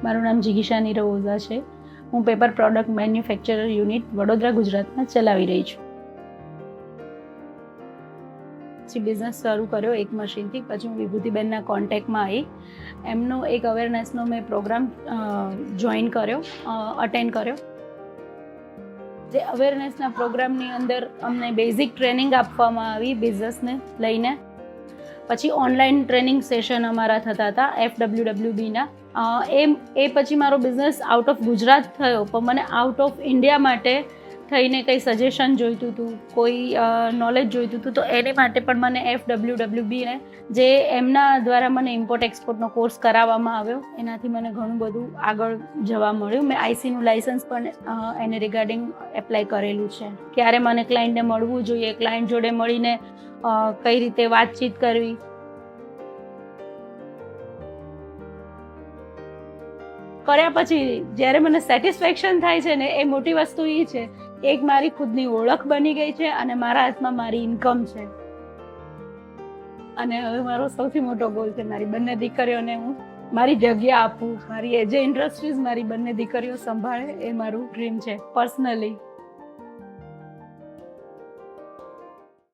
મારું નામ જિગીશા નીરવ ઓઝા છે. હું paper product manufacturer unit Vadodara ગુજરાતમાં ચલાવી રહી છું. પછી બિઝનેસ શરૂ કર્યો એક મશીનથી. પછી હું વિભૂતિબેનના કોન્ટેક્ટમાં આવી. એમનો એક અવેરનેસનો મેં પ્રોગ્રામ જોઈન કર્યો, અટેન્ડ કર્યો. જે અવેરનેસના પ્રોગ્રામની અંદર અમને બેઝિક ટ્રેનિંગ આપવામાં આવી બિઝનેસને લઈને. પછી ઓનલાઈન ટ્રેનિંગ સેશન અમારા થતા હતા FWWBના. એ પછી મારો બિઝનેસ આઉટ ઓફ ગુજરાત થયો, પણ મને આઉટ ઓફ ઇન્ડિયા માટે થઈને કંઈ સજેશન જોઈતું હતું, કોઈ નોલેજ જોઈતું હતું, તો એની માટે પણ મને FWWBને જે એમના દ્વારા મને ઇમ્પોર્ટ એક્સપોર્ટનો કોર્સ કરાવવામાં આવ્યો, એનાથી મને ઘણું બધું આગળ જવા મળ્યું. મેં ICનું લાઇસન્સ પણ એને રિગાર્ડિંગ એપ્લાય કરેલું છે. ક્યારે મને ક્લાયન્ટને મળવું જોઈએ, ક્લાયન્ટ જોડે મળીને કઈ રીતે વાતચીત કરવી. કર્યા પછી જ્યારે મને સેટિસ્ફેક્શન થાય છે ને, એ મોટી વસ્તુ એ છે કે એક મારી ખુદની ઓળખ બની ગઈ છે અને મારા હાથમાં મારી ઇન્કમ છે. અને હવે મારો સૌથી મોટો ગોલ છે મારી બંને દીકરીઓને હું મારી જગ્યા આપું, મારી એજે ઇન્ડસ્ટ્રીઝ મારી બંને દીકરીઓ સંભાળે, એ મારું ડ્રીમ છે પર્સનલી.